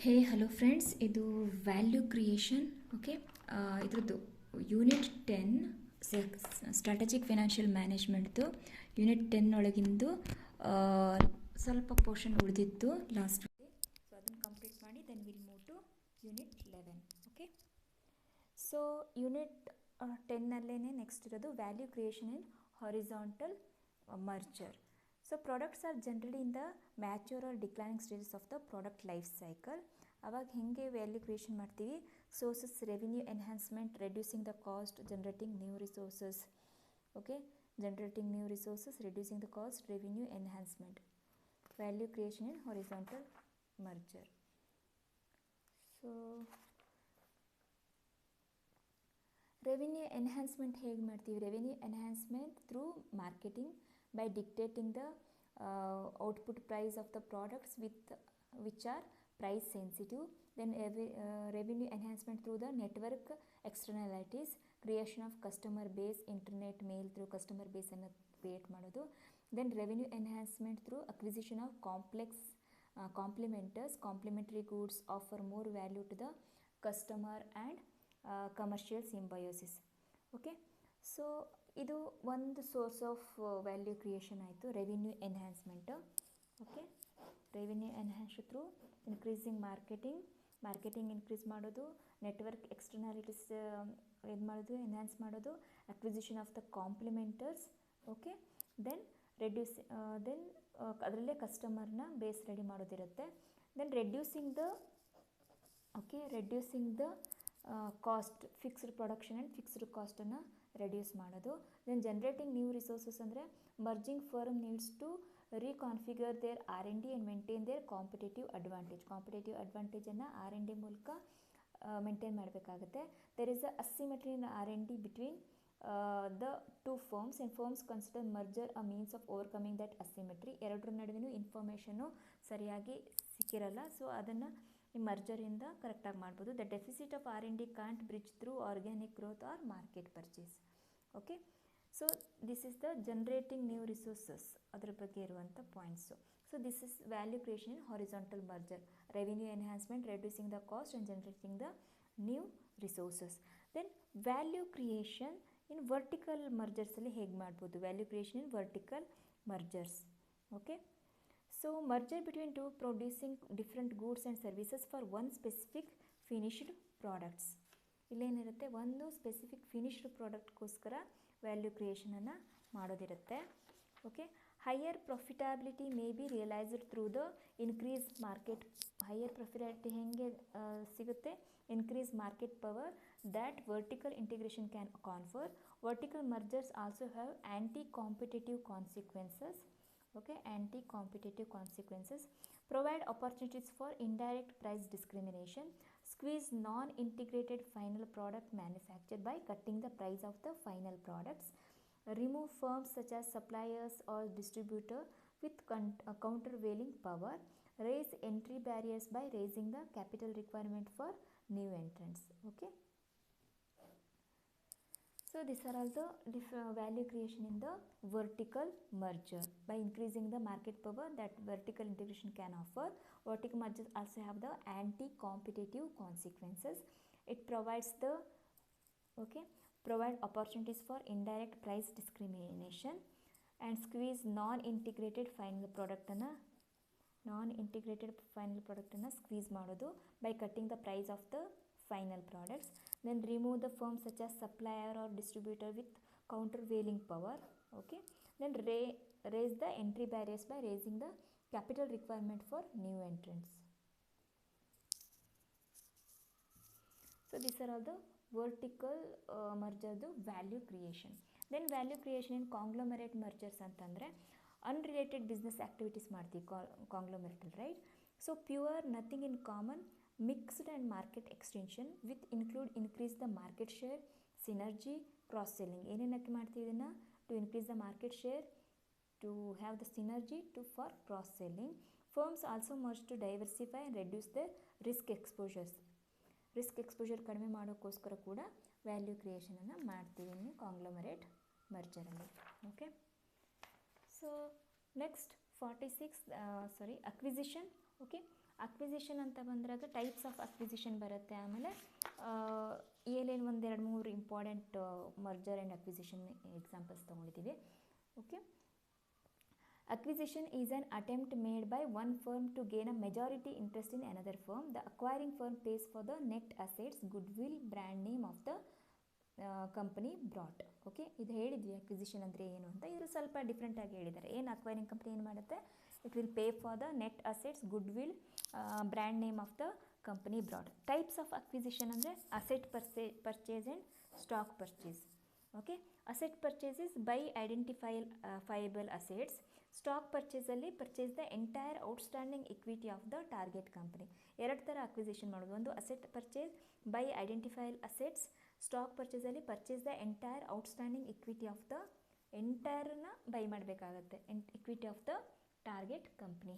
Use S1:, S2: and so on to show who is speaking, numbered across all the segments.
S1: ಹೇ hello friends, ಇದು value creation. Okay, ಇದ್ರದ್ದು unit 10 strategic financial ಮ್ಯಾನೇಜ್ಮೆಂಟ್ದು ಯೂನಿಟ್ 10 ಒಳಗಿಂದು ಸ್ವಲ್ಪ ಪೋರ್ಷನ್ ಉಳಿದಿತ್ತು ಲಾಸ್ಟ್ ಡೇ. ಸೊ ಅದನ್ನು ಕಂಪ್ಲೀಟ್ ಮಾಡಿ then will move to unit 11. Okay, so unit 10ನಲ್ಲೇ ನೆಕ್ಸ್ಟ್ ಇರೋದು value creation in horizontal merger. So products are generally in the mature or declining stages of the product life cycle. ಅವಾಗ ಹೇಗೆ value creation ಮಾಡ್ತೀವಿ? Sources revenue enhancement, reducing the cost, generating new resources. Okay, generating new resources, reducing the cost, revenue enhancement. Value creation in horizontal merger. So revenue enhancement ಹೇಗೆ ಮಾಡ್ತೀವಿ? Revenue enhancement through marketing by dictating the output price of the products which are price sensitive. Then revenue enhancement through the network externalities, creation of customer base, internet mail through customer base ಅನ್ನು create ಮಾಡೋದು. Then revenue enhancement through acquisition of complex complementary goods offer more value to the customer and commercial symbiosis. Okay, so ಇದು ಒಂದು source of value creation ಆಯಿತು, revenue enhancement. Okay, revenue enhance through increasing marketing increase ಮಾಡೋದು, network externalities ಇದು ಮಾಡೋದು, enhance ಮಾಡೋದು, acquisition of the complementers. Okay, then ಅದರಲ್ಲೇ ಕಸ್ಟಮರ್ನ base ready ಮಾಡೋದಿರುತ್ತೆ. Then reducing the cost, fixed production and fixed ಕಾಸ್ಟನ್ನು reduce ಮಾಡೋದು. ದೆನ್ ಜನರೇಟಿಂಗ್ ನ್ಯೂ ರಿಸೋರ್ಸಸ್ ಅಂದರೆ merging firm needs to reconfigure their R&D and maintain their competitive ಅಡ್ವಾಂಟೇಜನ್ನು R&D ಮೂಲಕ maintain ಮಾಡಬೇಕಾಗುತ್ತೆ. There is a asymmetry in R&D between the two firms and firms consider merger a means of overcoming that asymmetry. ಎರಡರ ನಡುವೆಯೂ information ಸರಿಯಾಗಿ ಸಿಕ್ಕಿರಲ್ಲ, so ಅದನ್ನು ಈ ಮರ್ಜರಿಂದ ಕರೆಕ್ಟಾಗಿ ಮಾಡ್ಬೋದು. The deficit of R&D can't bridge through organic growth or market purchase. Okay, so this is the generating new resources, ಅದರ ಬಗ್ಗೆ ಇರುವಂಥ points. So this is value creation in horizontal merger, revenue enhancement, reducing the cost and generating the new resources. Then value creation in vertical ಮರ್ಜರ್ಸಲ್ಲಿ ಹೇಗೆ ಮಾಡ್ಬೋದು? Value creation in vertical mergers. Okay, so merger between two producing different goods and services for one specific finished products. ಇಲ್ಲೇನಿರುತ್ತೆ, ಒಂದು specific finished ಪ್ರಾಡಕ್ಟ್ಗೋಸ್ಕರ value ಕ್ರಿಯೇಷನನ್ನು ಮಾಡೋದಿರುತ್ತೆ. Okay, higher profitability may be realised through the increase market. Higher profitability ಹೇಗೆ ಸಿಗುತ್ತೆ? Increase market power that vertical integration can confer. Vertical mergers also have anti competitive consequences. Okay, anti-competitive consequences. Provide opportunities for indirect price discrimination. Squeeze non-integrated final product manufactured by cutting the price of the final products. Remove firms such as suppliers or distributor with countervailing power. Raise entry barriers by raising the capital requirement for new entrants. Okay, so these are all the value creation in the vertical merger by increasing the market power that vertical integration can offer. Vertical mergers also have the anti-competitive consequences. It provides provide opportunities for indirect price discrimination and squeeze non-integrated final product ಅನ್ನು squeeze ಮಾಡೋದು by cutting the price of the final products. Then remove the firms such as supplier or distributor with countervailing power. Okay, then raise the entry barriers by raising the capital requirement for new entrants. So these are all the vertical merger the value creation. Then value creation in conglomerate mergers ಅಂತಂದರೆ unrelated business activities ಮಾಡ್ತೀವಿ conglomerate, right? So pure nothing in common, mixed and market extension with increase the market share, synergy, cross selling. ಏನೇನಕ್ಕೆ ಮಾಡ್ತೀವಿ ಇದನ್ನು? to increase the market share, to have the synergy, for cross selling. Firms also merge to diversify and reduce their risk exposures. Risk exposure ಕಡಿಮೆ ಮಾಡೋಕ್ಕೋಸ್ಕರ ಕೂಡ value ಕ್ರಿಯೇಷನನ್ನು ಮಾಡ್ತೀವಿ conglomerate ಮರ್ಜರಲ್ಲಿ. Okay, so next 46 acquisition. Okay, acquisition ಅಂತ ಬಂದಾಗ types of acquisition ಬರುತ್ತೆ. ಆಮೇಲೆ ಏನೇನು ಒಂದು 2-3 important merger and acquisition examples ತೊಗೊಂಡಿದ್ದೀವಿ. Okay, acquisition is an attempt made by one firm to gain a majority interest in another firm. The acquiring firm pays for the net assets, goodwill, brand name of the company brought. Okay, ಇದು ಹೇಳಿದ್ವಿ acquisition ಅಂದರೆ ಏನು ಅಂತ. ಇವರು ಸ್ವಲ್ಪ ಡಿಫ್ರೆಂಟಾಗಿ ಹೇಳಿದ್ದಾರೆ. ಏನು ಅಕ್ವೈರಿಂಗ್ ಕಂಪ್ನಿ ಏನು ಮಾಡುತ್ತೆ, it will pay for the net assets, goodwill, brand name of the company brought. Types of acquisition ಅಂದರೆ asset purchase and stock purchase. Okay, asset purchases by identifiable assets. Stock ಪರ್ಚೇಸಲ್ಲಿ purchase the entire outstanding equity of the target company. ಎರಡು ಥರ acquisition ಮಾಡೋದು. ಒಂದು asset purchase by identifiable assets. Stock ಪರ್ಚೇಸಲ್ಲಿ purchase the entire outstanding equity of the ಎಂಟೈರ್ನ buy ಮಾಡಬೇಕಾಗತ್ತೆ, equity of the target company.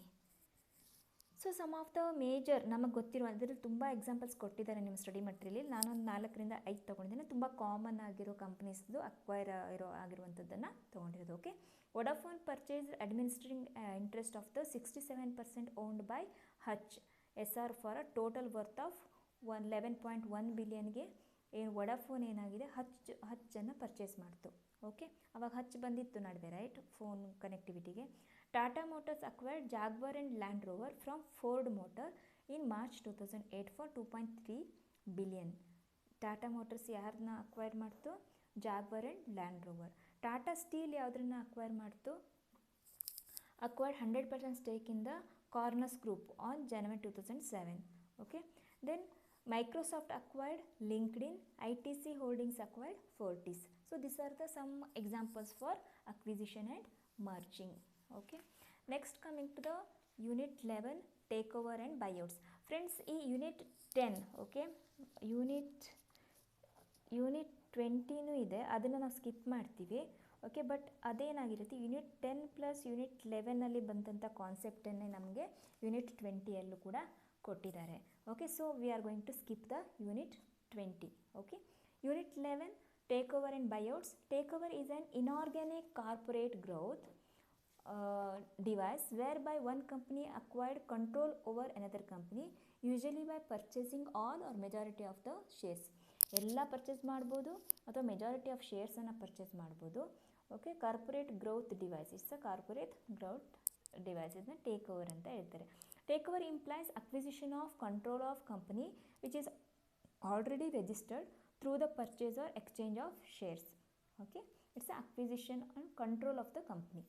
S1: So some of the major ನಮಗೆ ಗೊತ್ತಿರುವ ಅದರಲ್ಲಿ ತುಂಬ ಎಕ್ಸಾಂಪಲ್ಸ್ ಕೊಟ್ಟಿದ್ದಾರೆ ನಿಮ್ಮ ಸ್ಟಡಿ ಮೆಟೀರಿಯಲ್. ನಾನೊಂದು 4-5 ತೊಗೊಂಡಿದ್ದೇನೆ. ತುಂಬ ಕಾಮನ್ ಆಗಿರೋ ಕಂಪ್ನೀಸ್ದು ಅಕ್ವೈರ್ ಆಗಿರುವಂಥದ್ದನ್ನು ತೊಗೊಂಡಿರೋದು. Okay, Vodafone purchase administering interest of the 67% owned by Hutch SR for a total worth of 11.1 ಬಿಲಿಯನ್ಗೆ ಏನು ವೊಡಾಫೋನ್ ಏನಾಗಿದೆ ಹಚ್ಚನ್ನು ಪರ್ಚೇಸ್ ಮಾಡ್ತು. ಓಕೆ, ಅವಾಗ ಹಚ್ ಬಂದಿತ್ತು ನಡುವೆ, ರೈಟ್, ಫೋನ್ ಕನೆಕ್ಟಿವಿಟಿಗೆ. Tata Motors acquired Jaguar and Land Rover from Ford Motor in March 2008 for 2.3 billion. Tata Motors ಯಾರನ್ನ acquire ಮಾಡ್ತು, Jaguar and Land Rover. Tata Steel ಯಾವುದನ್ನ ಅಕ್ವೈರ್ ಮಾಡ್ತು, acquired 100% stake in the Corus Group on January 2007. Okay, then Microsoft acquired LinkedIn, ITC Holdings acquired Fortis. So these are the some examples for acquisition and merging. Okay, next coming to the unit 11, takeover and buyouts. Friends, ಈ unit 10, okay, unit 20 ಇದೆ, ಅದನ್ನು ನಾವು skip ಮಾಡ್ತೀವಿ. Okay, but ಅದೇನಾಗಿರುತ್ತೆ, unit 10 plus unit 11ನಲ್ಲಿ ಬಂದಂಥ ಕಾನ್ಸೆಪ್ಟನ್ನೇ ನಮಗೆ ಯೂನಿಟ್ 20ಯಲ್ಲೂ ಕೂಡ ಕೊಟ್ಟಿದ್ದಾರೆ. Okay, so we are going to skip the unit 20. Okay, unit 11, takeover and buyouts. Takeover is an inorganic corporate growth device whereby one company acquired control over another company, usually by purchasing all or majority of the shares. ಎಲ್ಲ purchase ಮಾಡ್ಬೋದು ಅಥವಾ majority of ಶೇರ್ಸನ್ನು purchase ಮಾಡ್ಬೋದು. Okay, corporate growth device, it's a corporate growth device, ಇದನ್ನ take over ಅಂತ ಹೇಳ್ತಾರೆ. Takeover implies acquisition of control of company which is already registered through the purchase or exchange of shares. Okay, it's an acquisition and control of the company.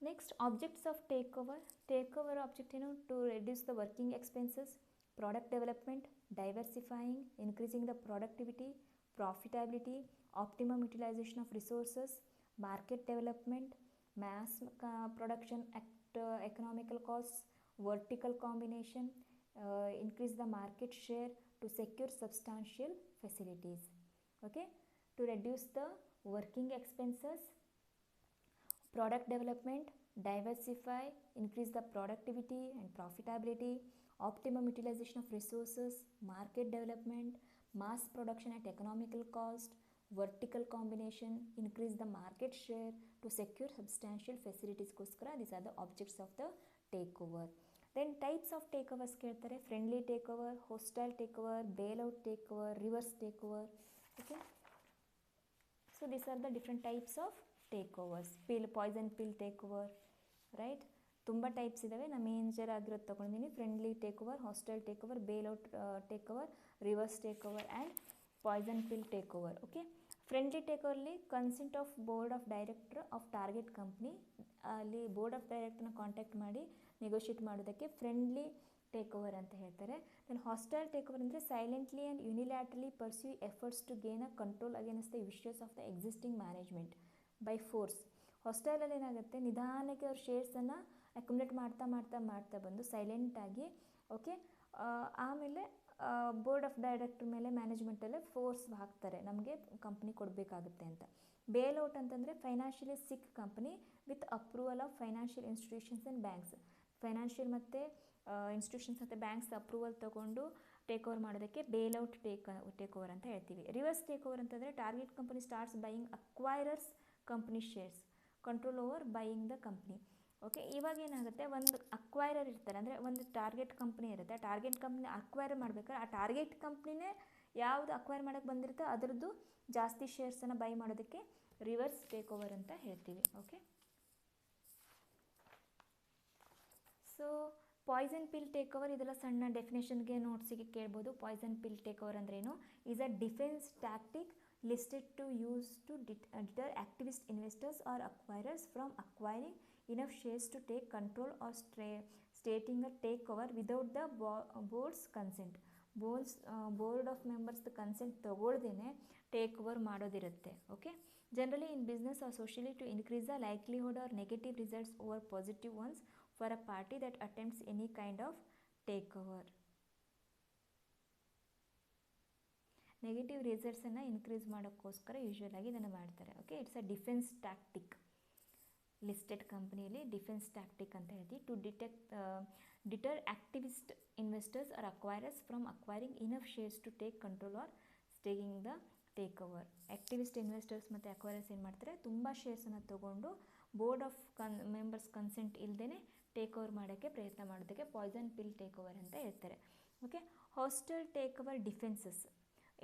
S1: Next, objects of takeover. Takeover object, to reduce the working expenses, product development, diversifying, increasing the productivity, profitability, optimum utilization of resources, market development, mass production at economical costs, vertical combination, increase the market share to secure substantial facilities. Okay, to reduce the working expenses, product development, diversify, increase the productivity and profitability, optimum utilization of resources, market development, mass production at economical cost, vertical combination, increase the market share to secure substantial facilities. These are the objects of the takeover. Then types of takeovers ಕೇಳ್ತಾರೆ. Friendly takeover, hostile takeover, bailout takeover, reverse takeover. Okay, so these are the different types of takeovers. Poison pill takeover, right? ತುಂಬ types ಇದ್ದಾವೆ. ನಾನು major ಆಗಿರೋದು ತೊಗೊಂಡಿದ್ದೀನಿ. Friendly takeover, hostile takeover, bailout takeover, reverse takeover and poison pill takeover. Okay, friendly ಟೇಕ್ಓವರ್ಲಿ consent of board of director of target company, ಅಲ್ಲಿ board of ಡೈರೆಕ್ಟರ್ನ contact ಮಾಡಿ negotiate ಮಾಡೋದಕ್ಕೆ ಫ್ರೆಂಡ್ಲಿ ಟೇಕ್ಓವರ್ ಅಂತ ಹೇಳ್ತಾರೆ. ದೆನ್ ಹಾಸ್ಟೈಲ್ ಟೇಕ್ಓವರ್ ಅಂದರೆ silently and unilaterally pursue efforts to gain a control against the wishes of the existing management by force. ಹಾಸ್ಟೈಲಲ್ಲಿ ಏನಾಗುತ್ತೆ, ನಿಧಾನಕ್ಕೆ ಅವ್ರ ಶೇರ್ಸನ್ನು ಅಕ್ಯುಮುಲೇಟ್ ಮಾಡ್ತಾ ಬಂದು ಸೈಲೆಂಟಾಗಿ, ಓಕೆ, ಆಮೇಲೆ ಬೋರ್ಡ್ ಆಫ್ ಡೈರೆಕ್ಟರ್ ಮೇಲೆ ಮ್ಯಾನೇಜ್ಮೆಂಟಲ್ಲೇ ಫೋರ್ಸ್ ಹಾಕ್ತಾರೆ, ನಮಗೆ ಕಂಪ್ನಿ ಕೊಡಬೇಕಾಗುತ್ತೆ ಅಂತ. ಬೇಲ್ಔಟ್ ಅಂತಂದರೆ financially sick company with approval of financial institutions and banks. Financial ಮತ್ತು ಇನ್ಸ್ಟಿಟ್ಯೂಷನ್ಸ್ ಮತ್ತು ಬ್ಯಾಂಕ್ಸ್ ಅಪ್ರೂವಲ್ ತೊಗೊಂಡು ಟೇಕ್ ಓವರ್ ಮಾಡೋದಕ್ಕೆ ಬೇಲ್ಔಟ್ ಟೇಕ್ ಓವರ್ ಅಂತ ಹೇಳ್ತೀವಿ. ರಿವರ್ಸ್ ಟೇಕ್ ಓವರ್ ಅಂತಂದರೆ target company starts buying acquirers company shares, control over buying the company. Okay, ಇವಾಗ ಏನಾಗುತ್ತೆ, ಒಂದು ಅಕ್ವೈರರ್ ಇರ್ತಾರೆ, ಅಂದರೆ ಒಂದು ಟಾರ್ಗೆಟ್ ಕಂಪ್ನಿ ಇರುತ್ತೆ. ಆ ಟಾರ್ಗೆಟ್ ಕಂಪ್ನಿ ಅಕ್ವೈರ್ ಮಾಡ್ಬೇಕಾದ್ರೆ ಆ ಟಾರ್ಗೆಟ್ ಕಂಪ್ನಿನೇ ಯಾವುದು ಅಕ್ವೈರ್ ಮಾಡೋಕ್ಕೆ ಬಂದಿರುತ್ತೋ ಅದರದ್ದು ಜಾಸ್ತಿ ಶೇರ್ಸನ್ನು ಬೈ ಮಾಡೋದಕ್ಕೆ ರಿವರ್ಸ್ ಟೇಕ್ ಓವರ್ ಅಂತ ಹೇಳ್ತೀವಿ. Okay, so Poisson pill take over, ಇದೆಲ್ಲ ಸಣ್ಣ ಡೆಫಿನೇಷನ್ಗೆ ನೋಟ್ಸಿಗೆ ಕೇಳ್ಬೋದು. ಪಾಯ್ಸನ್ ಪಿಲ್ ಟೇಕ್ ಓವರ್ ಅಂದ್ರೇನು? Is a defence tactic listed to use to deter activist investors or acquirers from acquiring enough shares to take control or stating a takeover without the board's consent. Board of members consent ತಗೊಳ್ದೇನೆ take over ಮಾಡೋದಿರುತ್ತೆ. Okay, generally in business or socially to increase the likelihood or negative results over positive ones for a party that attempts any kind of takeover. Negative ರಿಸಲ್ಟ್ಸನ್ನು increase ಮಾಡೋಕ್ಕೋಸ್ಕರ ಯೂಶ್ವಲಾಗಿ ಇದನ್ನು ಮಾಡ್ತಾರೆ. Okay, it's a defence tactic. Listed ಕಂಪ್ನಿಯಲ್ಲಿ defence tactic ಅಂತ ಹೇಳ್ತೀವಿ. To deter activist investors or acquirers from acquiring enough shares to take control or taking the take over. Activist investors ಮತ್ತು acquirers ಏನು ಮಾಡ್ತಾರೆ, ತುಂಬ ಶೇರ್ಸನ್ನು ತೊಗೊಂಡು ಬೋರ್ಡ್ ಆಫ್ ಮೆಂಬರ್ಸ್ ಕನ್ಸೆಂಟ್ ಇಲ್ಲದೇ ಟೇಕ್ ಓವರ್ ಮಾಡೋಕ್ಕೆ ಪ್ರಯತ್ನ ಮಾಡೋದಕ್ಕೆ ಪಾಯ್ಸನ್ ಪಿಲ್ ಟೇಕ್ ಓವರ್ ಅಂತ ಹೇಳ್ತಾರೆ. Okay, hostile takeover defences.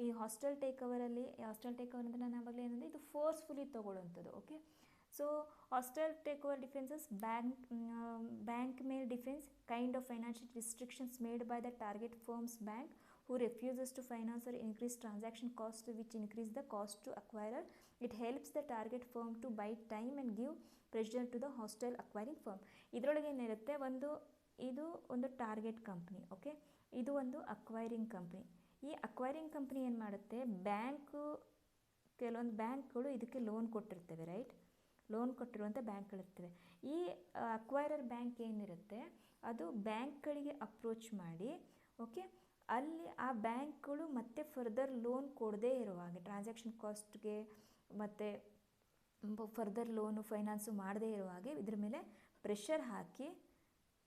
S1: ಈ ಹಾಸ್ಟೈಲ್ ಟೇಕ್ ಓವರಲ್ಲಿ, ಹಾಸ್ಟೈಲ್ ಟೇಕ್ ಓವರ್ ಅಂದರೆ ನಾನು ಆವಾಗಲೇ ಏನಂದರೆ ಇದು ಫೋರ್ಸ್ಫುಲಿ ತೊಗೊಳ್ಳೋಂಥದ್ದು. Okay, so hostile takeover defences bank mail defence, kind of financial restrictions made by the target firms bank who refuses to finance or increase transaction costs which increase the cost to acquirer. It helps the target firm to buy time and give pressure to the hostile acquiring firm. ಇದರೊಳಗೆ ಏನಿರುತ್ತೆ, ಇದು ಒಂದು target company. Okay, ಇದು ಒಂದು acquiring company. ಈ acquiring company ಏನು ಮಾಡುತ್ತೆ, ಕೆಲವೊಂದು ಬ್ಯಾಂಕ್ಗಳು ಇದಕ್ಕೆ ಲೋನ್ ಕೊಟ್ಟಿರ್ತವೆ, ರೈಟ್? ಲೋನ್ ಕೊಟ್ಟಿರುವಂಥ ಬ್ಯಾಂಕ್ಗಳಿರ್ತವೆ. ಈ ಅಕ್ವೈರರ್ ಬ್ಯಾಂಕ್ ಏನಿರುತ್ತೆ ಅದು ಬ್ಯಾಂಕ್ಗಳಿಗೆ ಅಪ್ರೋಚ್ ಮಾಡಿ, ಓಕೆ, ಅಲ್ಲಿ ಆ ಬ್ಯಾಂಕ್ಗಳು ಮತ್ತೆ ಫರ್ದರ್ ಲೋನ್ ಕೊಡದೇ ಇರುವಾಗ, ಟ್ರಾನ್ಸಾಕ್ಷನ್ ಕಾಸ್ಟ್ಗೆ ಮತ್ತು ಫರ್ದರ್ ಲೋನು ಫೈನಾನ್ಸು ಮಾಡದೇ ಇರುವಾಗೆ ಇದ್ರ ಮೇಲೆ ಪ್ರೆಷರ್ ಹಾಕಿ,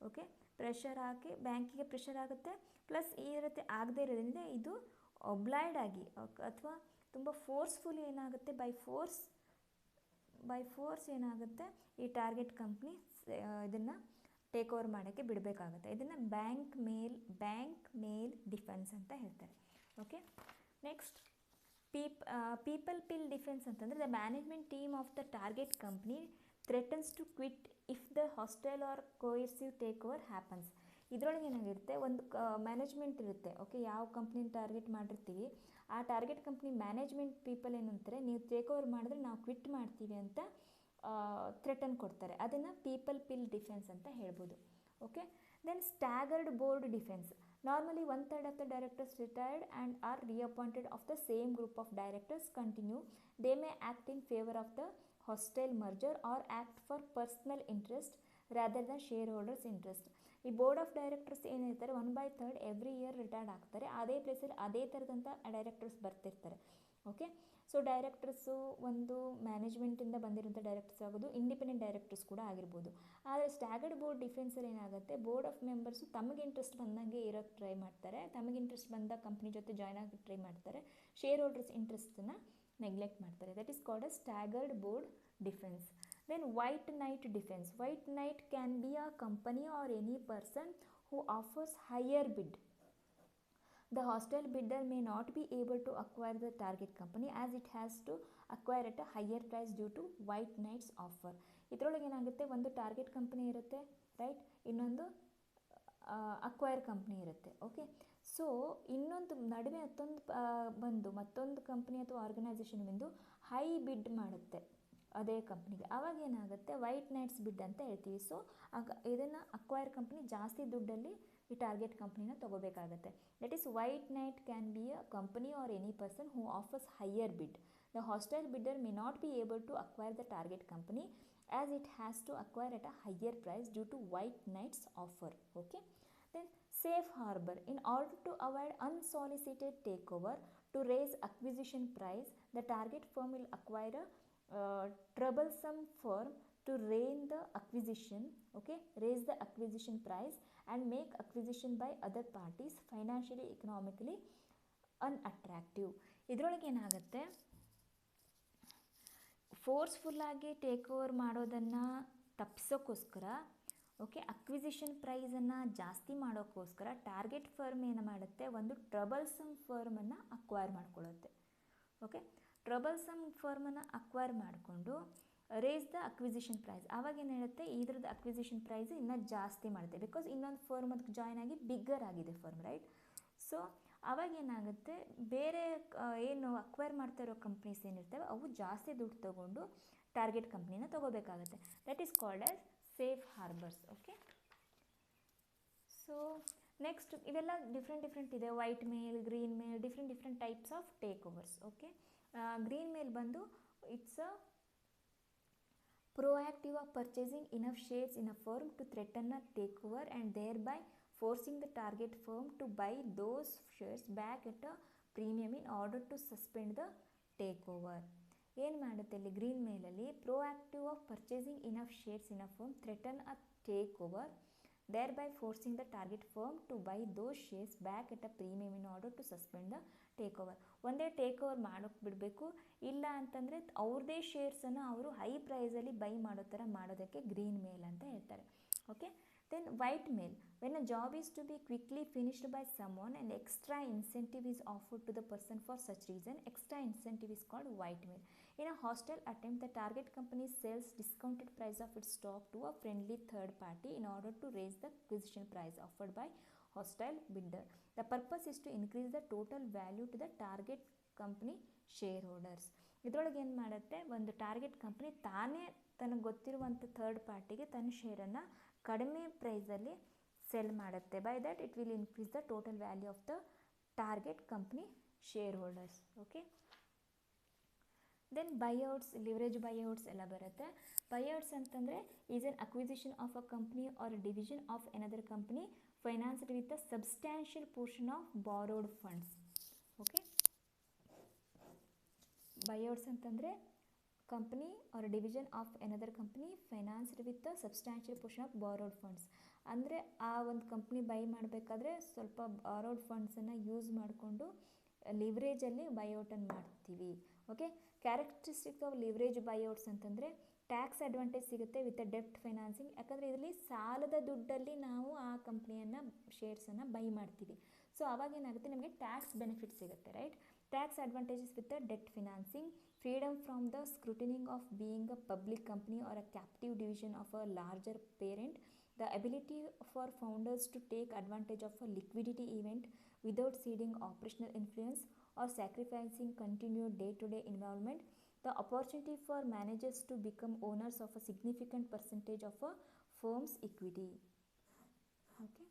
S1: ಓಕೆ, ಪ್ರೆಷರ್ ಹಾಕಿ ಬ್ಯಾಂಕಿಗೆ ಪ್ರೆಷರ್ ಆಗುತ್ತೆ. ಪ್ಲಸ್ ಈ ರೀತಿ ಆಗದೇ ಇರೋದ್ರಿಂದ ಇದು ಒಬ್ಲೈಡ್ ಆಗಿ ಅಥವಾ ತುಂಬ ಫೋರ್ಸ್ಫುಲಿ ಏನಾಗುತ್ತೆ, ಬೈ ಫೋರ್ಸ್ ಏನಾಗುತ್ತೆ, ಈ ಟಾರ್ಗೆಟ್ ಕಂಪ್ನಿ ಇದನ್ನು ಟೇಕ್ ಓವರ್ ಮಾಡೋಕ್ಕೆ ಬಿಡಬೇಕಾಗುತ್ತೆ. ಇದನ್ನು ಬ್ಯಾಂಕ್ ಮೇಲ್ ಡಿಫೆನ್ಸ್ ಅಂತ ಹೇಳ್ತಾರೆ. Okay, next people pill defence ಅಂತಂದರೆ the management team of the target company threatens to quit if the hostile or coercive takeover happens. ಇದರೊಳಗೆ ಏನಾಗಿರುತ್ತೆ, ಒಂದು ಮ್ಯಾನೇಜ್ಮೆಂಟ್ ಇರುತ್ತೆ. ಓಕೆ, ಯಾವ ಕಂಪ್ನಿನ ಟಾರ್ಗೆಟ್ ಮಾಡಿರ್ತೀವಿ ಆ ಟಾರ್ಗೆಟ್ ಕಂಪ್ನಿ ಮ್ಯಾನೇಜ್ಮೆಂಟ್ ಪೀಪಲ್ ಏನಂತಾರೆ, ನೀವು ಟೇಕ್ ಓವರ್ ಮಾಡಿದ್ರೆ ನಾವು ಕ್ವಿಟ್ ಮಾಡ್ತೀವಿ ಅಂತ ಥ್ರೆಟನ್ ಕೊಡ್ತಾರೆ. ಅದನ್ನು ಪೀಪಲ್ ಪಿಲ್ ಡಿಫೆನ್ಸ್ ಅಂತ ಹೇಳ್ಬೋದು. Okay, then staggered board defence. Normally 1/3 of the directors retired and are reappointed of the same group of directors continue. They may act in favor of the hostile merger or act for personal interest rather than shareholders interest. ಈ board of directors ಏನಿರ್ತಾರೆ 1/3 every year retired ಆಗ್ತಾರೆ. ಅದೇ ಪ್ಲೇಸಲ್ಲಿ ಅದೇ ಥರದಂಥ directors ಬರ್ತಿರ್ತಾರೆ. Okay, so directors ಒಂದು ಮ್ಯಾನೇಜ್ಮೆಂಟಿಂದ ಬಂದಿರೋಂಥ directors ಆಗೋದು, independent directors ಕೂಡ ಆಗಿರ್ಬೋದು. ಆದರೆ ಸ್ಟ್ಯಾಗರ್ಡ್ ಬೋರ್ಡ್ ಡಿಫೆನ್ಸಲ್ಲಿ ಏನಾಗುತ್ತೆ, ಬೋರ್ಡ್ ಆಫ್ ಮೆಂಬರ್ಸು ತಮಗೆ ಇಂಟ್ರೆಸ್ಟ್ ಬಂದಂಗೆ ಇರೋಕ್ಕೆ ಟ್ರೈ ಮಾಡ್ತಾರೆ, ತಮಗೆ ಇಂಟ್ರೆಸ್ಟ್ ಬಂದ ಕಂಪ್ನಿ ಜೊತೆ ಜಾಯ್ನ್ ಆಗಿ ಟ್ರೈ ಮಾಡ್ತಾರೆ, ಶೇರ್ ಹೋಲ್ಡರ್ಸ್ ಇಂಟ್ರೆಸ್ಟನ್ನು ನೆಗ್ಲೆಕ್ಟ್ ಮಾಡ್ತಾರೆ. That is called a staggered board defence. Then white knight defense. White knight can be a company or any person who offers higher bid. The hostile bidder may not be able to acquire the target company as it has to acquire at a higher price due to white knight's offer. ಇದರೊಳಗೆ ಏನಾಗುತ್ತೆ, ಒಂದು target company ಇರುತ್ತೆ, right, ಇನ್ನೊಂದು acquire company ಇರುತ್ತೆ. Okay, so ಇನ್ನೊಂದು ನಡುವೆ ಮತ್ತೊಂದು company ಅಥವಾ ಆರ್ಗನೈಸೇಷನ್ ಬಂದು ಹೈ ಬಿಡ್ ಮಾಡುತ್ತೆ ಅದೇ ಕಂಪ್ನಿಗೆ. ಆವಾಗ ಏನಾಗುತ್ತೆ, ವೈಟ್ ನೈಟ್ಸ್ ಬಿಡ್ ಅಂತ ಹೇಳ್ತೀವಿ. ಸೊ ಇದನ್ನು ಅಕ್ವೈರ್ ಕಂಪ್ನಿ ಜಾಸ್ತಿ ದುಡ್ಡಲ್ಲಿ ಈ ಟಾರ್ಗೆಟ್ ಕಂಪ್ನಿನ ತೊಗೋಬೇಕಾಗತ್ತೆ. That is white knight can be a company or any person who offers higher bid. The hostile bidder may not be able to acquire the target company as it has to acquire at a higher price due to white knight's offer. Okay, then safe harbor. In order to avoid unsolicited takeover to raise acquisition price, the target firm will acquire a troublesome firm to raise the acquisition price and make acquisition by other parties financially economically unattractive. ಇದರೊಳಗೆ ಏನಾಗುತ್ತೆ, ಫೋರ್ಸ್ಫುಲ್ಲಾಗಿ take over ಮಾಡೋದನ್ನು ತಪ್ಪಿಸೋಕ್ಕೋಸ್ಕರ okay acquisition ಪ್ರೈಸನ್ನು ಜಾಸ್ತಿ ಮಾಡೋಕ್ಕೋಸ್ಕರ target firm ಏನು ಮಾಡುತ್ತೆ, ಒಂದು ಟ್ರಬಲ್ಸಮ್ ಫರ್ಮನ್ನು acquire ಮಾಡ್ಕೊಳ್ಳುತ್ತೆ. Okay, ಟ್ರಬಲ್ಸಮ್ ಫರ್ಮನ್ನು acquire ಮಾಡಿಕೊಂಡು race the acquisition price. ಆವಾಗ ಏನು ಹೇಳುತ್ತೆ, ಇದ್ರದ್ದು ಅಕ್ವಿಸಿಷನ್ ಪ್ರೈಸ್ ಇನ್ನೂ ಜಾಸ್ತಿ ಮಾಡುತ್ತೆ, ಬಿಕಾಸ್ ಇನ್ನೊಂದು ಫರ್ಮ್ ಅದಕ್ಕೆ ಜಾಯ್ನ್ ಆಗಿ ಬಿಗ್ಗರ್ ಆಗಿದೆ ಫರ್ಮ್, ರೈಟ್? ಸೊ ಅವಾಗ ಏನಾಗುತ್ತೆ, ಬೇರೆ ಏನು ಅಕ್ವೈರ್ ಮಾಡ್ತಾ ಇರೋ ಕಂಪ್ನೀಸ್ ಏನಿರ್ತವೆ ಅವು ಜಾಸ್ತಿ ದುಡ್ಡು ತೊಗೊಂಡು ಟಾರ್ಗೆಟ್ ಕಂಪ್ನಿನ ತೊಗೋಬೇಕಾಗುತ್ತೆ. That is called as safe harbours. Okay, so next ಇವೆಲ್ಲ ಡಿಫ್ರೆಂಟ್ ಇದೆ. White mail, green mail, different types of takeovers. Okay, green mail ಬಂದು it's a proactive of purchasing enough shares in a firm to threaten a takeover and thereby forcing the target firm to buy those shares back at a premium in order to suspend the takeover. ಏನು ಮಾಡುತ್ತೆ ಇಲ್ಲಿ green ಮೇಲಲ್ಲಿ, proactive of purchasing enough shares in a firm threaten a takeover thereby forcing the target firm to buy those shares back at a premium in order to suspend the takeover. ಒಂದೇ take over ಮಾಡೋಕ್ಕೆ ಬಿಡಬೇಕು, ಇಲ್ಲ ಅಂತಂದರೆ ಅವ್ರದ್ದೇ ಶೇರ್ಸನ್ನು ಅವರು high ಪ್ರೈಸಲ್ಲಿ by ಮಾಡೋ ಥರ ಮಾಡೋದಕ್ಕೆ ಗ್ರೀನ್ ಮೇಲ್ ಅಂತ ಹೇಳ್ತಾರೆ. Okay, then white mail, when a job is to be quickly finished by someone and extra incentive is offered to the person for such reason, extra incentive is called white mail. In a hostile attempt, the target company sells discounted price of its stock to a friendly third party in order to raise the acquisition price offered by hostile bidder. The purpose is to increase the total value to the target company shareholders. ಇದರೊಳಗೆ ಏನು ಮಾಡುತ್ತೆ, ಒಂದು target company ತಾನೇ ತನಗೆ ಗೊತ್ತಿರುವಂಥ third ಪಾರ್ಟಿಗೆ ತನ್ನ ಶೇರನ್ನು ಕಡಿಮೆ ಪ್ರೈಸಲ್ಲಿ ಸೆಲ್ ಮಾಡುತ್ತೆ. By that it will increase the total value of the target company shareholders. Okay, then buyouts, leverage buyouts ಎಲ್ಲ ಬರುತ್ತೆ. ಬೈಔಟ್ಸ್ ಅಂತಂದರೆ is an acquisition of a company or division of another company financed with a substantial portion of borrowed funds. Okay, buyouts ಅಂತಂದರೆ company or division of another company financed with a substantial portion of borrowed funds. ಅಂದರೆ ಆ ಒಂದು company by ಮಾಡಬೇಕಾದ್ರೆ ಸ್ವಲ್ಪ ಬಾರೋಡ್ ಫಂಡ್ಸನ್ನು use ಮಾಡಿಕೊಂಡು ಲಿವ್ರೇಜಲ್ಲಿ ಬೈಔಟನ್ನು ಮಾಡ್ತೀವಿ. Okay, characteristic of leverage ಬೈಔಟ್ಸ್ ಅಂತಂದರೆ tax advantage ಸಿಗುತ್ತೆ ವಿತ್ ಅ ಡೆಪ್ಟ್ ಫೈನಾನ್ಸಿಂಗ್. ಯಾಕಂದರೆ ಇದರಲ್ಲಿ ಸಾಲದ ದುಡ್ಡಲ್ಲಿ ನಾವು ಆ ಕಂಪ್ನಿಯನ್ನು ಶೇರ್ಸನ್ನು ಬೈ ಮಾಡ್ತೀವಿ. ಸೊ ಅವಾಗ ಏನಾಗುತ್ತೆ, ನಮಗೆ ಟ್ಯಾಕ್ಸ್ ಬೆನಿಫಿಟ್ ಸಿಗುತ್ತೆ, right? Tax advantages with a debt financing, freedom from the scrutinising of being a public company or a captive division of a larger parent, the ability for founders to take advantage of a liquidity event without ceding operational influence or sacrificing continued day-to-day involvement, the opportunity for managers to become owners of a significant percentage of a firm's equity. Okay.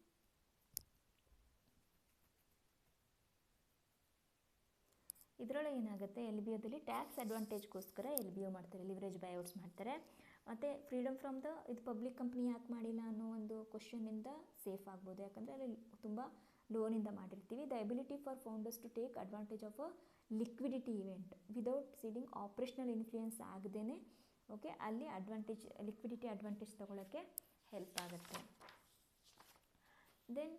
S1: ಇದರೊಳಗೆ ಏನಾಗುತ್ತೆ, L B ಒದಲ್ಲಿ tax ಅಡ್ವಾಂಟೇಜ್ಗೋಸ್ಕರ L B O ಮಾಡ್ತಾರೆ, leverage buyouts ಮಾಡ್ತಾರೆ. ಮತ್ತು freedom from the ಇದು public company ಯಾಕೆ ಮಾಡಿಲ್ಲ ಅನ್ನೋ ಒಂದು ಕ್ವಶನಿಂದ ಸೇಫ್ ಆಗ್ಬೋದು, ಯಾಕಂದರೆ ಅಲ್ಲಿ ತುಂಬ ಲೋನಿಂದ ಮಾಡಿರ್ತೀವಿ. The ability for founders to take advantage of a liquidity event without ceding operational influence ಆಗದೇ, ಓಕೆ, ಅಲ್ಲಿ ಅಡ್ವಾಂಟೇಜ್ ಲಿಕ್ವಿಡಿಟಿ ಅಡ್ವಾಂಟೇಜ್ ತೊಗೊಳಕ್ಕೆ ಹೆಲ್ಪ್ ಆಗುತ್ತೆ. ದೆನ್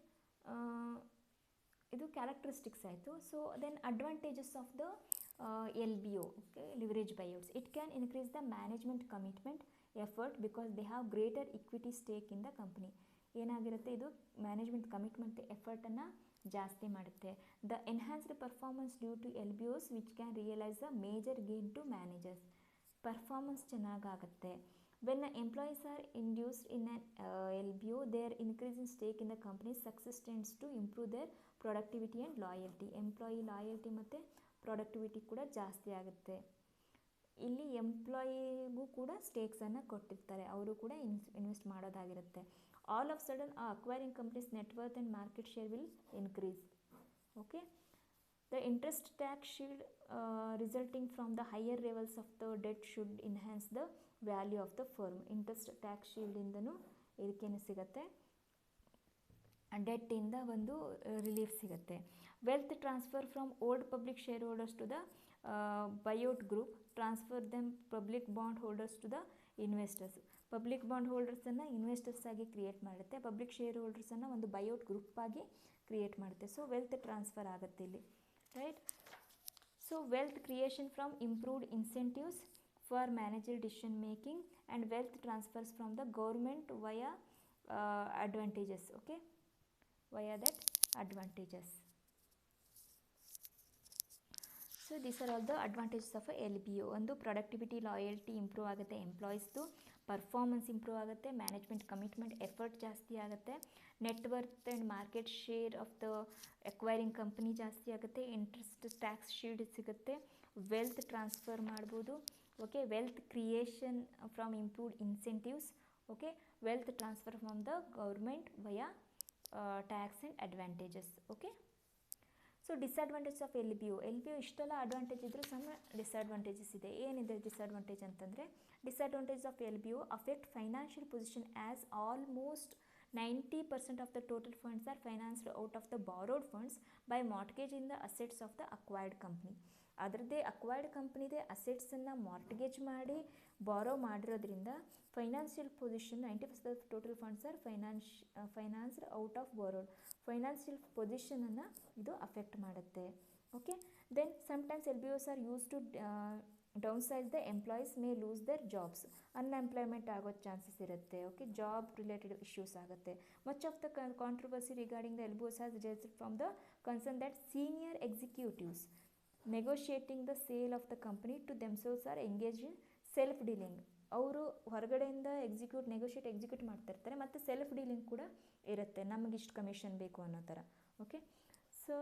S1: ಇದು ಕ್ಯಾರೆಕ್ಟರಿಸ್ಟಿಕ್ಸ್ ಆಯಿತು. So then advantages of the L B O, okay, leverage buyouts. It can increase the management commitment effort because they have greater equity stake in the company. ಏನಾಗಿರುತ್ತೆ, ಇದು management commitment ಎಫರ್ಟನ್ನು ಜಾಸ್ತಿ ಮಾಡುತ್ತೆ. The enhanced performance due to L B Os which can realise a major gain to managers. Performance ಚೆನ್ನಾಗಾಗುತ್ತೆ. When employees are induced in on L B O, their increase in stake in the company success tends to improve their productivity and loyalty. Employee loyalty ಮತ್ತು productivity ಕೂಡ ಜಾಸ್ತಿ ಆಗುತ್ತೆ. ಇಲ್ಲಿ ಎಂಪ್ಲಾಯಿಗೂ ಕೂಡ ಸ್ಟೇಕ್ಸನ್ನು ಕೊಟ್ಟಿರ್ತಾರೆ, ಅವರು ಕೂಡ ಇನ್ವೆಸ್ಟ್ ಮಾಡೋದಾಗಿರುತ್ತೆ. All of sudden acquiring companies net worth and market share will increase. Okay, the interest tax shield resulting from the higher levels of the debt should enhance the value of the firm. Interest tax ಶೀಲ್ಡಿಂದನೂ ಇದಕ್ಕೇನು ಸಿಗುತ್ತೆ, ಡೆಟ್ಟಿಂದ ಒಂದು relief ಸಿಗುತ್ತೆ. Wealth transfer from old public shareholders to the buyout group, transfer them public bondholders to the investors. Public ಬಾಂಡ್ ಹೋಲ್ಡರ್ಸನ್ನು investors ಆಗಿ create ಮಾಡುತ್ತೆ, ಪಬ್ಲಿಕ್ ಶೇರ್ ಹೋಲ್ಡರ್ಸನ್ನು ಒಂದು ಬೈಔಟ್ ಗ್ರೂಪ್ ಆಗಿ ಕ್ರಿಯೇಟ್ ಮಾಡುತ್ತೆ. ಸೊ ವೆಲ್ತ್ ಟ್ರಾನ್ಸ್ಫರ್ ಆಗುತ್ತೆ ಇಲ್ಲಿ, right? So wealth creation from improved incentives for manager decision making and wealth transfers from the government via advantages, okay, via that advantages. So these are all the advantages of L B O. ಒಂದು productivity loyalty improve ಆಗುತ್ತೆ, ಎಂಪ್ಲಾಯೀಸ್ದು performance improve ಆಗುತ್ತೆ, management commitment effort ಜಾಸ್ತಿ ಆಗುತ್ತೆ, net worth and market share of the acquiring company ಜಾಸ್ತಿ ಆಗುತ್ತೆ, interest tax shield ಸಿಗುತ್ತೆ, wealth transfer ಮಾಡ್ಬೋದು, okay, wealth creation from improved incentives, okay, wealth transfer from the government via tax and advantages, okay. So disadvantage of L B O. L B ಒ ಇಷ್ಟೆಲ್ಲ advantage ಇದ್ದರೂ some disadvantages ಇದೆ. ಏನಿದೆ disadvantage ಅಂತಂದರೆ, disadvantage of L B O affect financial position as almost 90% of the total funds are financed out of the borrowed funds by mortgage in the assets of the acquired company. ಅದರದ್ದೇ acquired ಕಂಪ್ನಿದೇ ಅಸೆಟ್ಸನ್ನು mortgage ಮಾಡಿ borrow ಮಾಡಿರೋದ್ರಿಂದ financial position 90% of total funds are financed out of borrowed. Financial ಪೊಸಿಷನನ್ನು ಇದು affect ಮಾಡುತ್ತೆ, okay. Then sometimes L B Os are used to downside the employees may lose their jobs. Unemployment ಆಗೋ chances ಇರುತ್ತೆ, okay, job related issues ಆಗುತ್ತೆ. Much of the controversy regarding the L B Os has resulted from the concern that senior executives negotiating the sale of the company to themselves are engaged in self dealing. ಅವರು ಹೊರಗಡೆಯಿಂದ execute ಮಾಡ್ತಿರ್ತಾರೆ, ಮತ್ತು self dealing ಕೂಡ ಇರುತ್ತೆ, ನಮಗಿಷ್ಟು commission ಬೇಕು ಅನ್ನೋ ಥರ, okay. So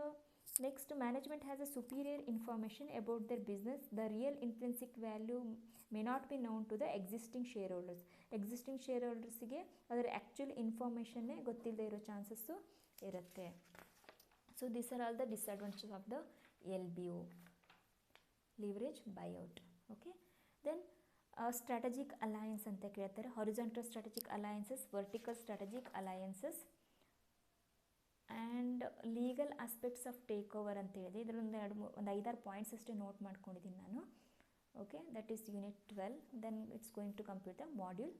S1: next, management has a superior information about their business. The real intrinsic value may not be known to the existing shareholders. Existing ಶೇರ್ ಹೋಲ್ಡರ್ಸಿಗೆ ಅದರ ಆ್ಯಕ್ಚುಲ್ ಇನ್ಫಾರ್ಮೇಷನ್ನೇ ಗೊತ್ತಿಲ್ಲದೆ ಇರೋ ಚಾನ್ಸಸ್ಸು ಇರುತ್ತೆ. So these are all the disadvantages of the L B O. Leverage buyout, okay. Then strategic alliance ಅಂತ ಕೇಳ್ತಾರೆ. Horizontal strategic alliances, vertical strategic alliances and legal aspects of takeover ಅಂತ ಹೇಳಿದೆ. ಇದರೊಂದು ಒಂದು 5-6 points ಅಷ್ಟೇ note ಮಾಡ್ಕೊಂಡಿದ್ದೀನಿ ನಾನು, okay. That is unit 12. Then it's going to complete the module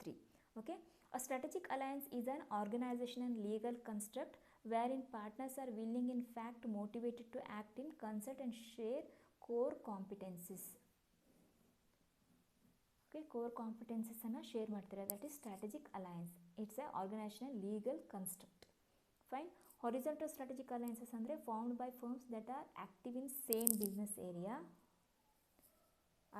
S1: 3, okay. A strategic alliance is an organisation and legal construct wherein partners are willing in fact motivated to act in concert and share core competencies. Okay, core competencies ಅನ್ನು share ಮಾಡ್ತಾರೆ, that is strategic alliance. It's a organizational legal construct. Fine. Horizontal strategic alliances ಅಂದರೆ formed by firms that are active in same business area.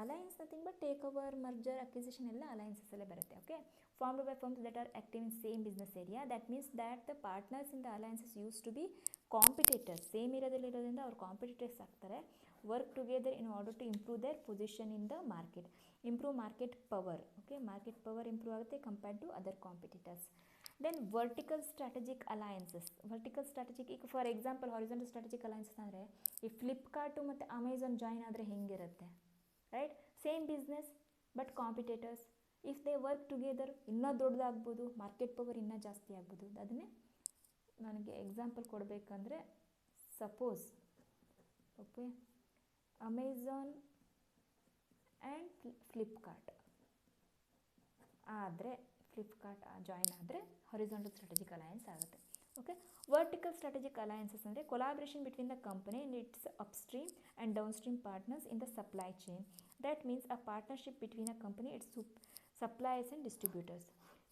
S1: Alliance nothing but takeover, merger, acquisition ಎಲ್ಲ alliances ಅಲ್ಲೇ ಬರುತ್ತೆ, okay. Formed by firms that are active in same business area. That means that the partners in the alliances used to be competitors. Same ಇರೋದ್ರಿಂದ ಅವ್ರು competitors ಆಗ್ತಾರೆ. Work together in order to improve their position in the market. Improve market power, okay. Market power improve ಆಗುತ್ತೆ compared to other competitors. Then vertical strategic alliances. Vertical strategic, ಈಗ for example horizontal strategic alliances ಅಂದರೆ ಈ ಫ್ಲಿಪ್ಕಾರ್ಟು ಮತ್ತು Amazon join ಆದರೆ ಹೆಂಗಿರುತ್ತೆ, right? Same business but competitors. If they work together ಇನ್ನೂ ದೊಡ್ಡದಾಗ್ಬೋದು, market power ಇನ್ನೂ ಜಾಸ್ತಿ ಆಗ್ಬೋದು. ಅದನ್ನೇ ನನಗೆ ಎಕ್ಸಾಂಪಲ್ ಕೊಡಬೇಕಂದ್ರೆ, suppose, okay, Amazon and Flipkart ಆದರೆ, ಫ್ಲಿಪ್ಕಾರ್ಟ್ ಜಾಯಿನ್ ಆದರೆ ಹಾರಿಜಾಂಟಲ್ ಸ್ಟ್ರಾಟಜಿಕ್ ಅಲಯನ್ಸ್ ಆಗುತ್ತೆ, ಓಕೆ. ವರ್ಟಿಕಲ್ ಸ್ಟ್ರಾಟಜಿಕ್ ಅಲಯನ್ಸಸ್ ಅಂದರೆ collaboration between the company and its upstream and downstream partners in the supply chain. That means a partnership between a company its suppliers and distributors.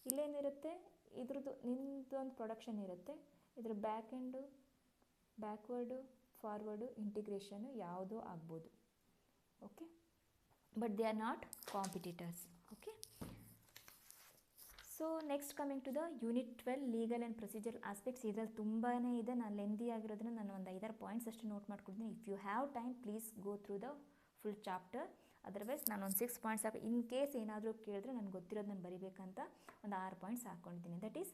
S1: ಇಲ್ಲೇನಿರುತ್ತೆ, ಇದ್ರದ್ದು ನಿಮ್ಮದೊಂದು production ಇರುತ್ತೆ, ಇದ್ರ back end, backward, forward, integration ಯಾವುದೋ ಆಗ್ಬೋದು, okay. But they are not competitors, okay. So next coming to the unit 12 legal and procedural aspects. ಇದರಲ್ಲಿ ತುಂಬಾ ಇದೆ, ನಾನು ಲೆಂದಿ ಆಗಿರೋದ್ರಿಂದ ನಾನು ಒಂದು 5-6 ಪಾಯಿಂಟ್ಸ್ ಅಷ್ಟು ನೋಟ್ ಮಾಡ್ಕೊಡ್ತೀನಿ. If you have time please go through the full chapter. Otherwise ನಾನು ಒಂದು 6 ಪಾಯಿಂಟ್ಸ್ ಇನ್ ಕೇಸ್ ಏನಾದರೂ ಕೇಳಿದ್ರೆ ನನಗೆ ಗೊತ್ತಿರೋದು ನಾನು ಬರೀಬೇಕಂತ ಒಂದು 6 ಪಾಯಿಂಟ್ಸ್ ಹಾಕ್ಕೊಂಡಿದ್ದೀನಿ. ದಟ್ ಈಸ್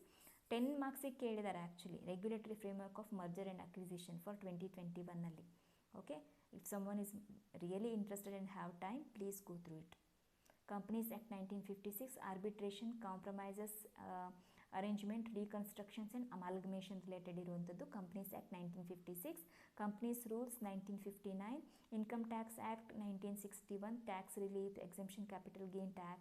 S1: 10 ಮಾರ್ಕ್ಸಿಗೆ ಕೇಳಿದ್ದಾರೆ actually. Regulatory framework of merger and acquisition for 2021 okay. If someone is really interested and have time, please go through it. Companies Act 1956, arbitration, compromises, arrangement, reconstructions and amalgamation related ಇರುವಂಥದ್ದು Companies Act 1956. Companies Rules 1959, Income Tax Act 1961, Tax Relief, Exemption Capital Gain Tax,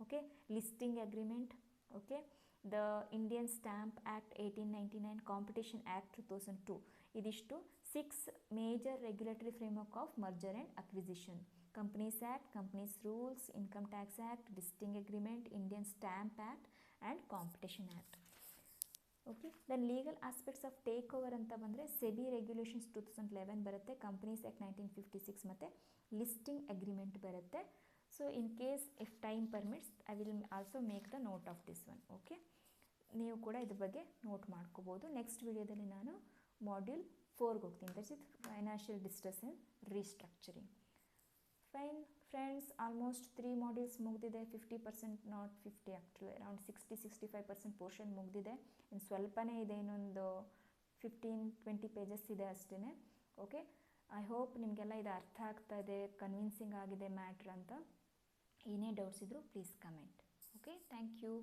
S1: okay. Listing Agreement, okay. The Indian Stamp Act 1899, Competition Act 2002. ಇದಿಷ್ಟು 6 major regulatory framework of merger and acquisition. Companies Act, Companies Rules, Income Tax Act, Listing Agreement, Indian Stamp Act and Competition Act. Okay, then legal aspects of takeover ಅಂತ ಬಂದರೆ SEBI regulations 2011 ಬರುತ್ತೆ, companies act 1956 ಮತ್ತು listing agreement ಬರುತ್ತೆ. So in case if time permits I will also make the note of this one. Okay, ನೀವು ಕೂಡ ಇದ್ರ ಬಗ್ಗೆ note ಮಾಡ್ಕೋಬೋದು. ನೆಕ್ಸ್ಟ್ ವಿಡಿಯೋದಲ್ಲಿ ನಾನು ಮಾಡ್ಯೂಲ್ 4ಗೆ ಹೋಗ್ತೀನಿ, that's it financial distress and restructuring. Fine friends, almost 3 modules ಮುಗಿದಿದೆ. 50%, ನಾಟ್ 50 ಆ್ಯಕ್ಚುಲಿ, ಅರೌಂಡ್ 60-65% ಪೋರ್ಷನ್ ಮುಗಿದಿದೆ. ಇನ್ನು ಸ್ವಲ್ಪನೇ ಇದೆ, ಇನ್ನೊಂದು 15-20 ಪೇಜಸ್ ಇದೆ ಅಷ್ಟೇ. ಓಕೆ, ಐ ಹೋಪ್ ನಿಮಗೆಲ್ಲ ಇದು ಅರ್ಥ ಆಗ್ತಾ ಇದೆ, ಕನ್ವಿನ್ಸಿಂಗ್ ಆಗಿದೆ ಮ್ಯಾಟ್ರ್ ಅಂತ. ಏನೇ ಡೌಟ್ಸ್ ಇದ್ದರೂ please comment. Okay, thank you.